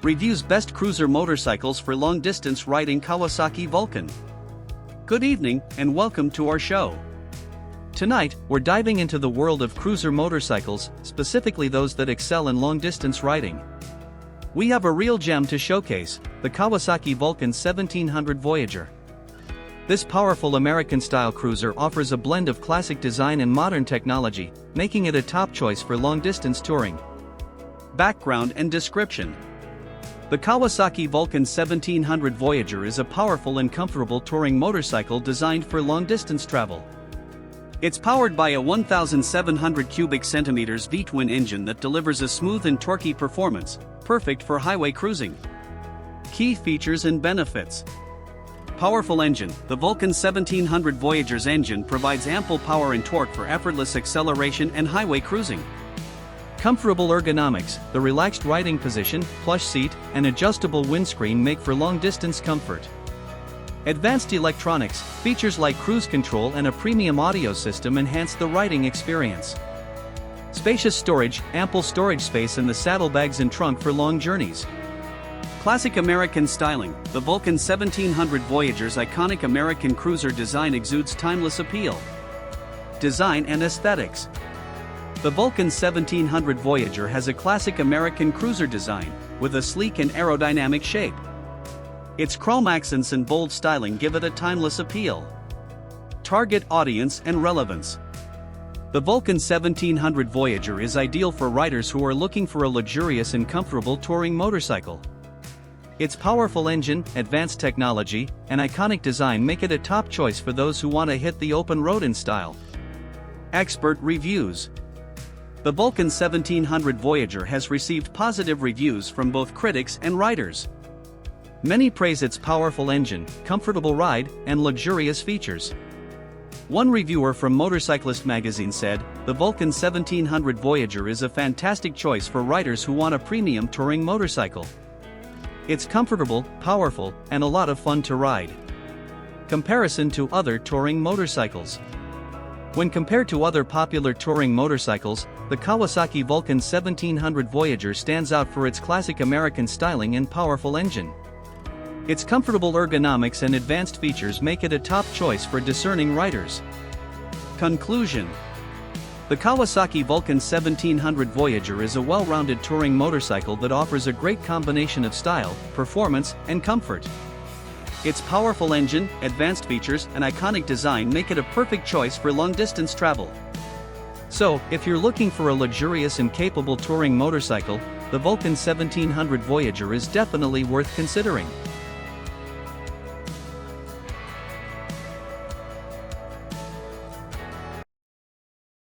reviews best cruiser motorcycles for long-distance riding. Kawasaki Vulcan. Good evening, and welcome to our show. Tonight, we're diving into the world of cruiser motorcycles, specifically those that excel in long-distance riding. We have a real gem to showcase, the Kawasaki Vulcan 1700 Voyager. This powerful American-style cruiser offers a blend of classic design and modern technology, making it a top choice for long-distance touring. Background and description. The Kawasaki Vulcan 1700 Voyager is a powerful and comfortable touring motorcycle designed for long-distance travel. It's powered by a 1,700 cubic centimeters V-twin engine that delivers a smooth and torquey performance, perfect for highway cruising. Key features and benefits. Powerful engine. The Vulcan 1700 Voyager's engine provides ample power and torque for effortless acceleration and highway cruising. Comfortable ergonomics. The relaxed riding position, plush seat, and adjustable windscreen make for long-distance comfort. Advanced electronics. Features like cruise control and a premium audio system enhance the riding experience. Spacious storage. Ample storage space in the saddlebags and trunk for long journeys. Classic American styling. The Vulcan 1700 Voyager's iconic American cruiser design exudes timeless appeal. Design and aesthetics. The Vulcan 1700 Voyager has a classic American cruiser design, with a sleek and aerodynamic shape. Its chrome accents and bold styling give it a timeless appeal. Target audience and relevance. The Vulcan 1700 Voyager is ideal for riders who are looking for a luxurious and comfortable touring motorcycle. Its powerful engine, advanced technology, and iconic design make it a top choice for those who want to hit the open road in style. Expert reviews. The Vulcan 1700 Voyager has received positive reviews from both critics and riders. Many praise its powerful engine, comfortable ride, and luxurious features. One reviewer from Motorcyclist magazine said, "The Vulcan 1700 Voyager is a fantastic choice for riders who want a premium touring motorcycle. It's comfortable, powerful, and a lot of fun to ride." Comparison to other touring motorcycles. When compared to other popular touring motorcycles, the Kawasaki Vulcan 1700 Voyager stands out for its classic American styling and powerful engine. Its comfortable ergonomics and advanced features make it a top choice for discerning riders. Conclusion. The Kawasaki Vulcan 1700 Voyager is a well-rounded touring motorcycle that offers a great combination of style, performance, and comfort. Its powerful engine, advanced features, and iconic design make it a perfect choice for long-distance travel. So, if you're looking for a luxurious and capable touring motorcycle, the Vulcan 1700 Voyager is definitely worth considering.